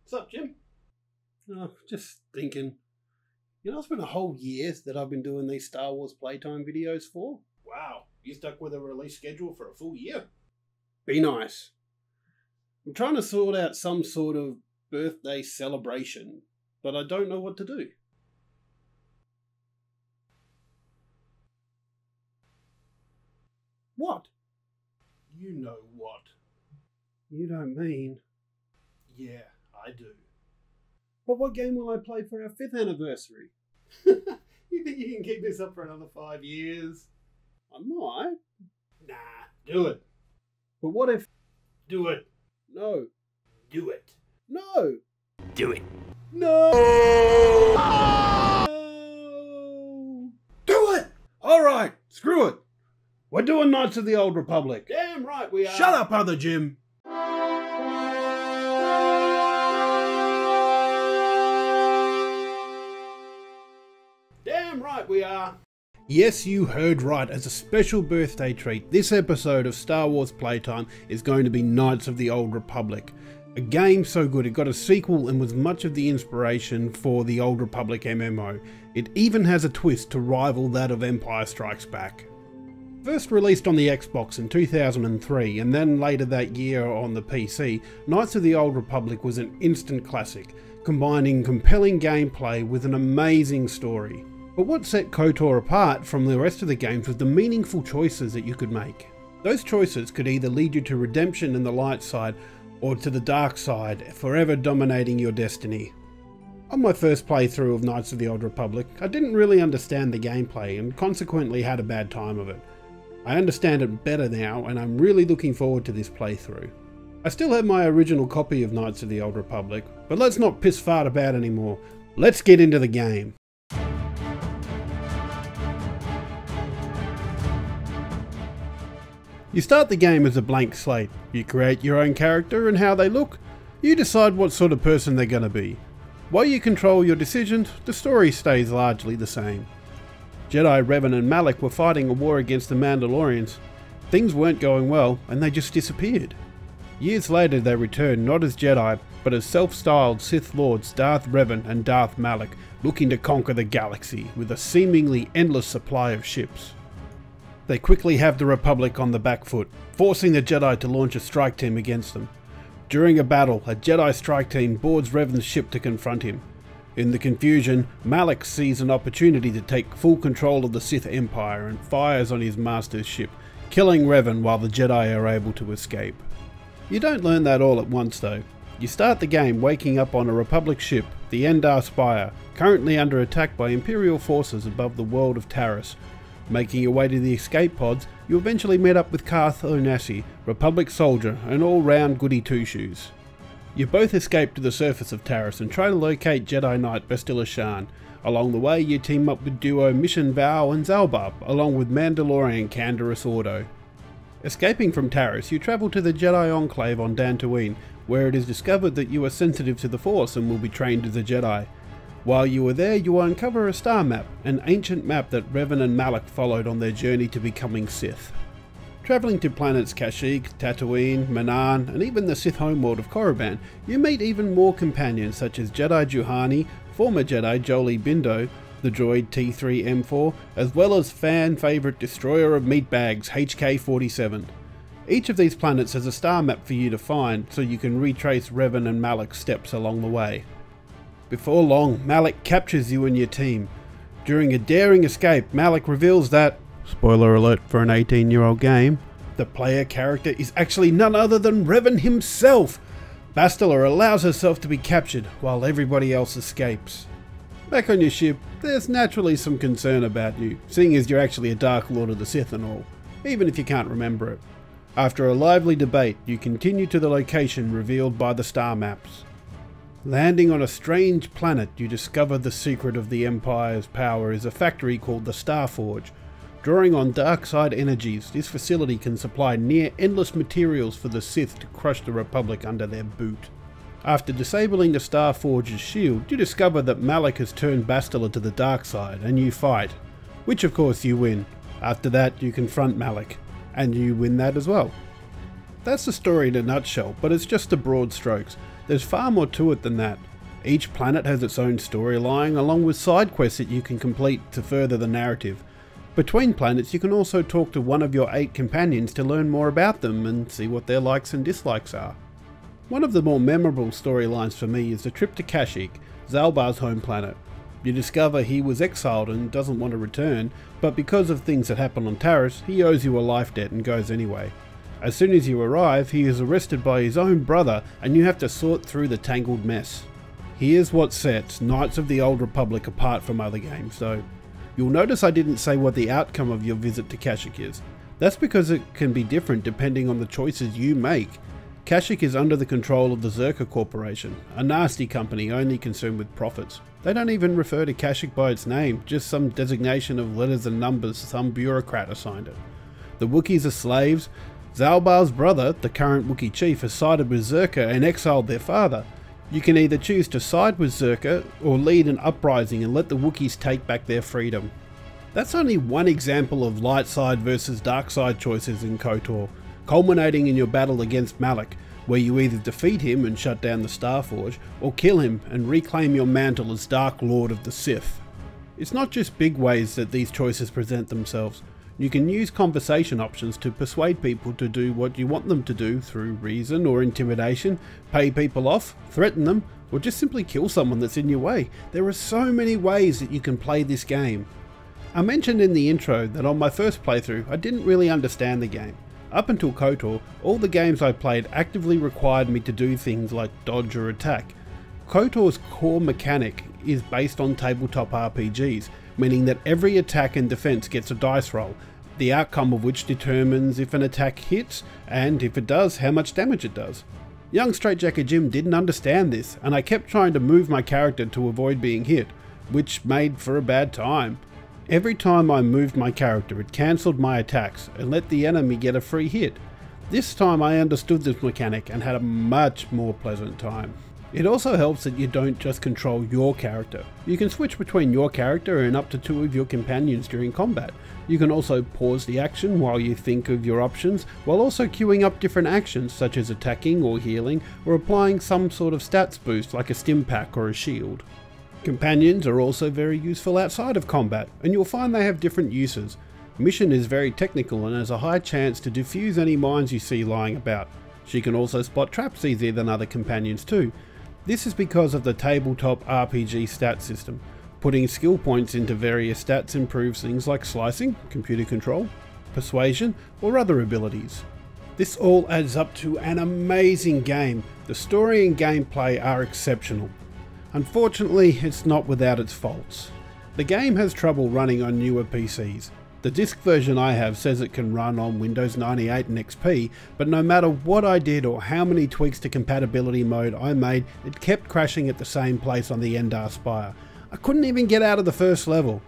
What's up, Jim? Oh, just thinking. You know, it's been a whole year that I've been doing these Star Wars playtime videos for. Wow, you stuck with a release schedule for a full year? Be nice. I'm trying to sort out some sort of birthday celebration, but I don't know what to do. What? You know what? You don't mean... Yeah, I do. But what game will I play for our 5th anniversary? You think you can keep this up for another 5 years? I might. Nah, do it. But what if... Do it. No. Do it. No. Do it. No. Do it! Alright, screw it. We're doing Knights of the Old Republic. Damn right we are. Shut up, other Jim. Damn right we are. Yes, you heard right. As a special birthday treat, this episode of Star Wars Playtime is going to be Knights of the Old Republic. A game so good it got a sequel and was much of the inspiration for the Old Republic MMO. It even has a twist to rival that of Empire Strikes Back. First released on the Xbox in 2003 and then later that year on the PC, Knights of the Old Republic was an instant classic, combining compelling gameplay with an amazing story. But what set KOTOR apart from the rest of the games was the meaningful choices that you could make. Those choices could either lead you to redemption in the light side or to the dark side, forever dominating your destiny. On my first playthrough of Knights of the Old Republic, I didn't really understand the gameplay and consequently had a bad time of it. I understand it better now and I'm really looking forward to this playthrough. I still have my original copy of Knights of the Old Republic, but let's not piss fart about anymore. Let's get into the game. You start the game as a blank slate. You create your own character and how they look. You decide what sort of person they're going to be. While you control your decisions, the story stays largely the same. Jedi Revan and Malak were fighting a war against the Mandalorians. Things weren't going well and they just disappeared. Years later they returned not as Jedi, but as self-styled Sith Lords Darth Revan and Darth Malak, looking to conquer the galaxy with a seemingly endless supply of ships. They quickly have the Republic on the back foot, forcing the Jedi to launch a strike team against them. During a battle, a Jedi strike team boards Revan's ship to confront him. In the confusion, Malak sees an opportunity to take full control of the Sith Empire and fires on his master's ship, killing Revan while the Jedi are able to escape. You don't learn that all at once though. You start the game waking up on a Republic ship, the Endar Spire, currently under attack by Imperial forces above the world of Taris. Making your way to the escape pods, you eventually meet up with Karth Onasi, Republic soldier and all-round goody two-shoes. You both escape to the surface of Taris and try to locate Jedi Knight Bastila Shan. Along the way you team up with duo Mission Val and Zalbab, along with Mandalorian Canderous Ordo. Escaping from Taris, you travel to the Jedi Enclave on Dantooine, where it is discovered that you are sensitive to the Force and will be trained as a Jedi. While you are there, you uncover a star map, an ancient map that Revan and Malak followed on their journey to becoming Sith. Travelling to planets Kashyyyk, Tatooine, Manaan, and even the Sith homeworld of Korriban, you meet even more companions such as Jedi Juhani, former Jedi Jolee Bindo, the droid T3M4, as well as fan favourite destroyer of meatbags HK-47. Each of these planets has a star map for you to find so you can retrace Revan and Malak's steps along the way. Before long, Malak captures you and your team. During a daring escape, Malak reveals that, spoiler alert for an 18-year-old game, the player character is actually none other than Revan himself. Bastila allows herself to be captured while everybody else escapes. Back on your ship, there's naturally some concern about you, seeing as you're actually a Dark Lord of the Sith and all, even if you can't remember it. After a lively debate, you continue to the location revealed by the star maps. Landing on a strange planet, you discover the secret of the Empire's power is a factory called the Starforge. Drawing on dark side energies, this facility can supply near endless materials for the Sith to crush the Republic under their boot. After disabling the Starforge's shield, you discover that Malak has turned Bastila to the dark side and you fight, which of course you win. After that you confront Malak, and you win that as well. That's the story in a nutshell, but it's just the broad strokes. There's far more to it than that. Each planet has its own storyline, along with side quests that you can complete to further the narrative. Between planets, you can also talk to one of your 8 companions to learn more about them and see what their likes and dislikes are. One of the more memorable storylines for me is the trip to Kashyyyk, Zalbar's home planet. You discover he was exiled and doesn't want to return, but because of things that happen on Taris, he owes you a life debt and goes anyway. As soon as you arrive, he is arrested by his own brother and you have to sort through the tangled mess. Here's what sets Knights of the Old Republic apart from other games though. You'll notice I didn't say what the outcome of your visit to Kashyyyk is. That's because it can be different depending on the choices you make. Kashyyyk is under the control of the Zerka Corporation, a nasty company only concerned with profits. They don't even refer to Kashyyyk by its name, just some designation of letters and numbers some bureaucrat assigned it. The Wookiees are slaves. Zalbar's brother, the current Wookiee chief, has sided with Zerka and exiled their father. You can either choose to side with Zerka or lead an uprising and let the Wookiees take back their freedom. That's only one example of light side versus dark side choices in KOTOR, culminating in your battle against Malak, where you either defeat him and shut down the Starforge, or kill him and reclaim your mantle as Dark Lord of the Sith. It's not just big ways that these choices present themselves. You can use conversation options to persuade people to do what you want them to do through reason or intimidation, pay people off, threaten them, or just simply kill someone that's in your way. There are so many ways that you can play this game. I mentioned in the intro that on my first playthrough I didn't really understand the game. Up until KOTOR, all the games I played actively required me to do things like dodge or attack. KOTOR's core mechanic is based on tabletop RPGs, meaning that every attack and defense gets a dice roll, the outcome of which determines if an attack hits, and if it does, how much damage it does. Young Straightjacket Jim didn't understand this, and I kept trying to move my character to avoid being hit, which made for a bad time. Every time I moved my character, it cancelled my attacks and let the enemy get a free hit. This time I understood this mechanic and had a much more pleasant time. It also helps that you don't just control your character. You can switch between your character and up to 2 of your companions during combat. You can also pause the action while you think of your options, while also queuing up different actions such as attacking or healing, or applying some sort of stats boost like a stim pack or a shield. Companions are also very useful outside of combat, and you'll find they have different uses. Mission is very technical and has a high chance to defuse any mines you see lying about. She can also spot traps easier than other companions too. This is because of the tabletop RPG stat system. Putting skill points into various stats improves things like slicing, computer control, persuasion, or other abilities. This all adds up to an amazing game. The story and gameplay are exceptional. Unfortunately, it's not without its faults. The game has trouble running on newer PCs. The disc version I have says it can run on Windows 98 and XP, but no matter what I did or how many tweaks to compatibility mode I made, it kept crashing at the same place on the Endar Spire. I couldn't even get out of the first level.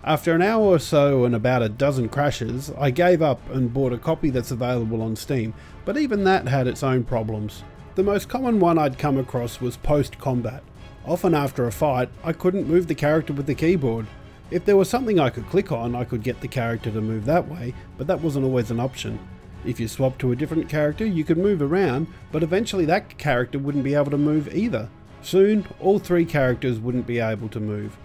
After an hour or so and about a dozen crashes, I gave up and bought a copy that's available on Steam, but even that had its own problems. The most common one I'd come across was post-combat. Often after a fight, I couldn't move the character with the keyboard. If there was something I could click on, I could get the character to move that way, but that wasn't always an option. If you swapped to a different character, you could move around, but eventually that character wouldn't be able to move either. Soon, all 3 characters wouldn't be able to move.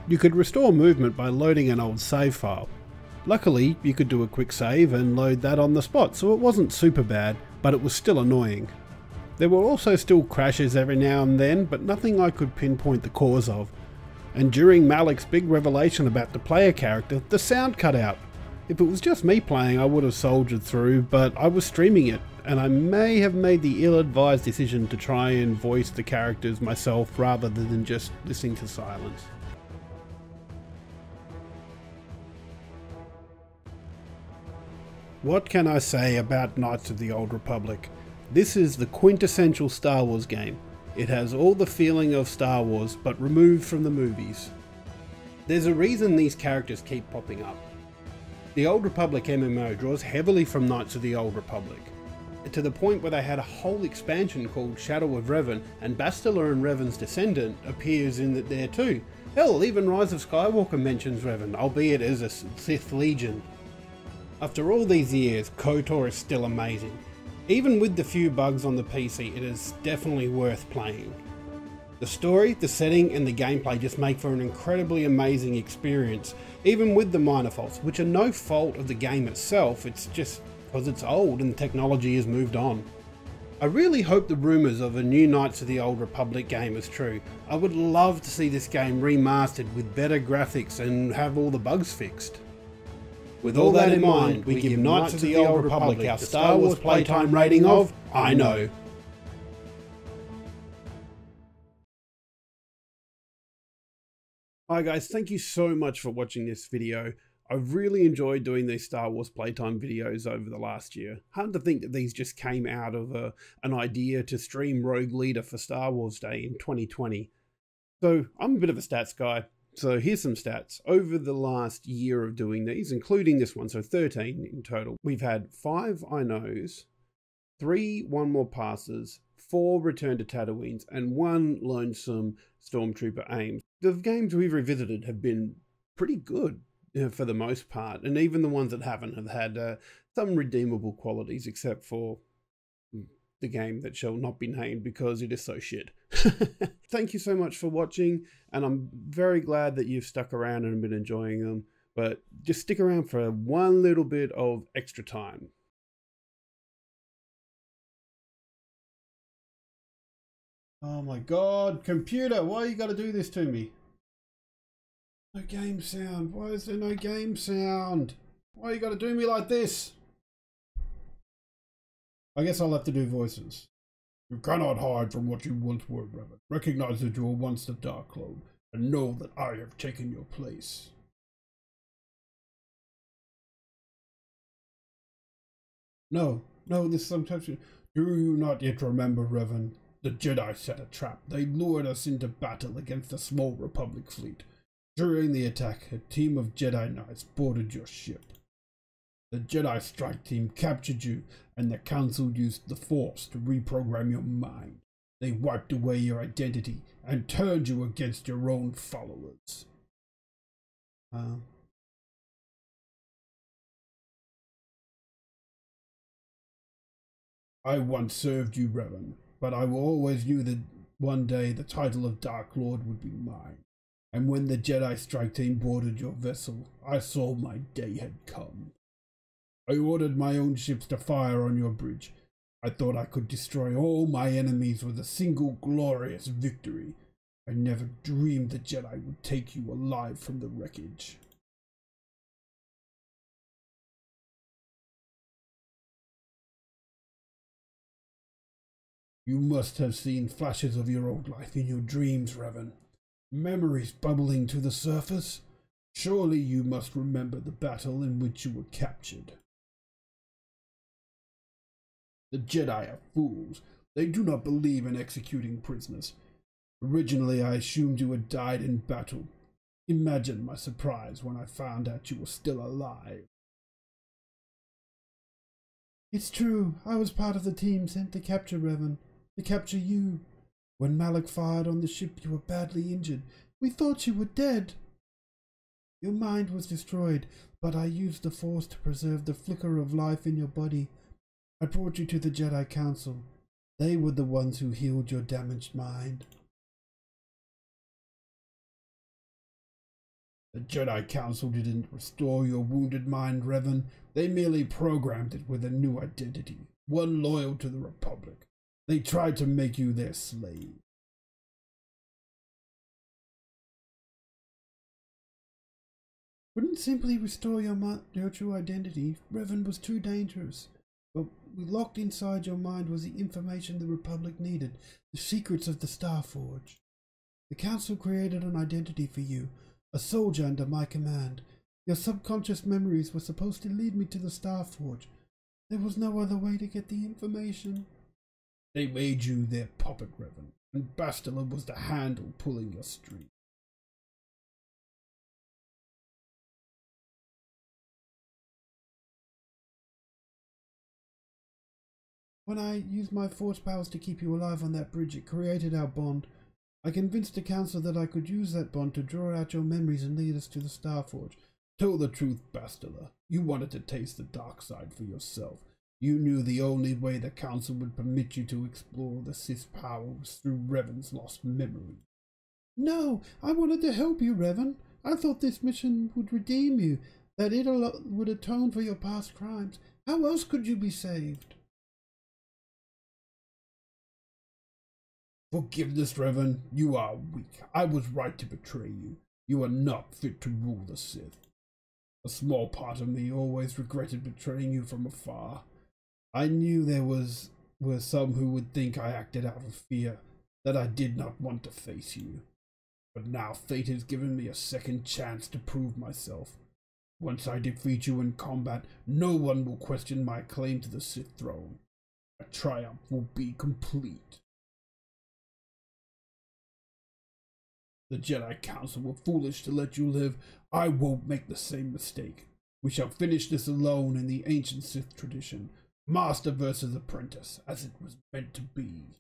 You could restore movement by loading an old save file. Luckily, you could do a quick save and load that on the spot, so it wasn't super bad, but it was still annoying. There were also still crashes every now and then, but nothing I could pinpoint the cause of. And during Malak's big revelation about the player character, the sound cut out. If it was just me playing, I would have soldiered through, but I was streaming it, and I may have made the ill-advised decision to try and voice the characters myself rather than just listening to silence. What can I say about Knights of the Old Republic? This is the quintessential Star Wars game. It has all the feeling of Star Wars, but removed from the movies. There's a reason these characters keep popping up. The Old Republic MMO draws heavily from Knights of the Old Republic, to the point where they had a whole expansion called Shadow of Revan, and Bastila and Revan's descendant appears in it there too. Hell, even Rise of Skywalker mentions Revan, albeit as a Sith Legion. After all these years, KOTOR is still amazing. Even with the few bugs on the PC, it is definitely worth playing. The story, the setting and the gameplay just make for an incredibly amazing experience, even with the minor faults, which are no fault of the game itself, it's just because it's old and technology has moved on. I really hope the rumours of a new Knights of the Old Republic game is true. I would love to see this game remastered with better graphics and have all the bugs fixed. With all that in mind, we give Knights of the Old Republic our Star Wars playtime rating of I know. Hi guys, thank you so much for watching this video. I've really enjoyed doing these Star Wars playtime videos over the last year. Hard to think that these just came out of an idea to stream Rogue Leader for Star Wars Day in 2020. So I'm a bit of a stats guy, so here's some stats. Over the last year of doing these, including this one, so 13 in total, we've had 5 I knows, 3 one more passes, 4 return to Tatooines, and 1 lonesome Stormtrooper aims. The games we've revisited have been pretty good for the most part, and even the ones that haven't have had some redeemable qualities, except for the game that shall not be named because it is so shit. Thank you so much for watching, and I'm very glad that you've stuck around and been enjoying them, but just stick around for one little bit of extra time. Oh my god, computer, why you gotta do this to me? No game sound. Why is there no game sound? Why you gotta do me like this? I guess I'll have to do voices. You cannot hide from what you once were, Revan. Recognize that you were once the Dark Lord, and know that I have taken your place. No, this sometimes. Do you not yet remember, Revan? The Jedi set a trap. They lured us into battle against a small Republic fleet. During the attack, a team of Jedi Knights boarded your ship. The Jedi strike team captured you, and the Council used the Force to reprogram your mind. They wiped away your identity and turned you against your own followers. I once served you, Revan, but I always knew that one day the title of Dark Lord would be mine. And when the Jedi strike team boarded your vessel, I saw my day had come. I ordered my own ships to fire on your bridge. I thought I could destroy all my enemies with a single glorious victory. I never dreamed the Jedi would take you alive from the wreckage. You must have seen flashes of your old life in your dreams, Revan. Memories bubbling to the surface. Surely you must remember the battle in which you were captured. The Jedi are fools. They do not believe in executing prisoners. Originally, I assumed you had died in battle. Imagine my surprise when I found out you were still alive. It's true. I was part of the team sent to capture Revan. To capture you. When Malak fired on the ship, you were badly injured. We thought you were dead. Your mind was destroyed, but I used the Force to preserve the flicker of life in your body. I brought you to the Jedi Council. They were the ones who healed your damaged mind. The Jedi Council didn't restore your wounded mind, Revan. They merely programmed it with a new identity, one loyal to the Republic. They tried to make you their slave. Wouldn't simply restore your true identity. Revan was too dangerous. But locked inside your mind was the information the Republic needed, the secrets of the Starforge. The Council created an identity for you, a soldier under my command. Your subconscious memories were supposed to lead me to the Starforge. There was no other way to get the information. They made you their puppet, Revan, and Bastila was the handle pulling your string. When I used my Force powers to keep you alive on that bridge, it created our bond. I convinced the Council that I could use that bond to draw out your memories and lead us to the Starforge. Tell the truth, Bastila. You wanted to taste the dark side for yourself. You knew the only way the Council would permit you to explore the Sith's power was through Revan's lost memory. No, I wanted to help you, Revan. I thought this mission would redeem you, that it would atone for your past crimes. How else could you be saved? Forgiveness, Revan. You are weak. I was right to betray you. You are not fit to rule the Sith. A small part of me always regretted betraying you from afar. I knew there were some who would think I acted out of fear, that I did not want to face you. But now fate has given me a second chance to prove myself. Once I defeat you in combat, no one will question my claim to the Sith throne. A triumph will be complete. The Jedi Council were foolish to let you live. I won't make the same mistake. We shall finish this alone in the ancient Sith tradition. Master versus apprentice, as it was meant to be.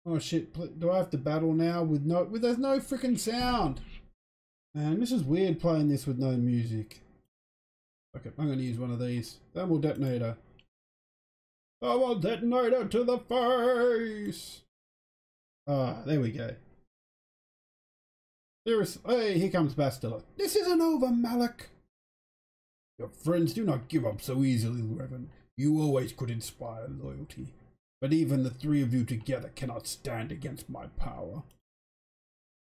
Oh shit, do I have to battle now with there's no freaking sound? Man, this is weird playing this with no music. Okay, I'm gonna use one of these. Thermal detonator. Thermal detonator to the face! Ah, there we go. Hey, here comes Bastila. This isn't over, Malak. Your friends do not give up so easily, Revan. You always could inspire loyalty. But even the three of you together cannot stand against my power.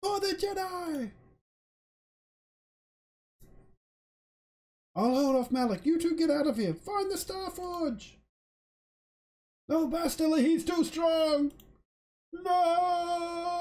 For the Jedi! I'll hold off Malak. You two get out of here. Find the Star Forge. No, Bastila, he's too strong. No!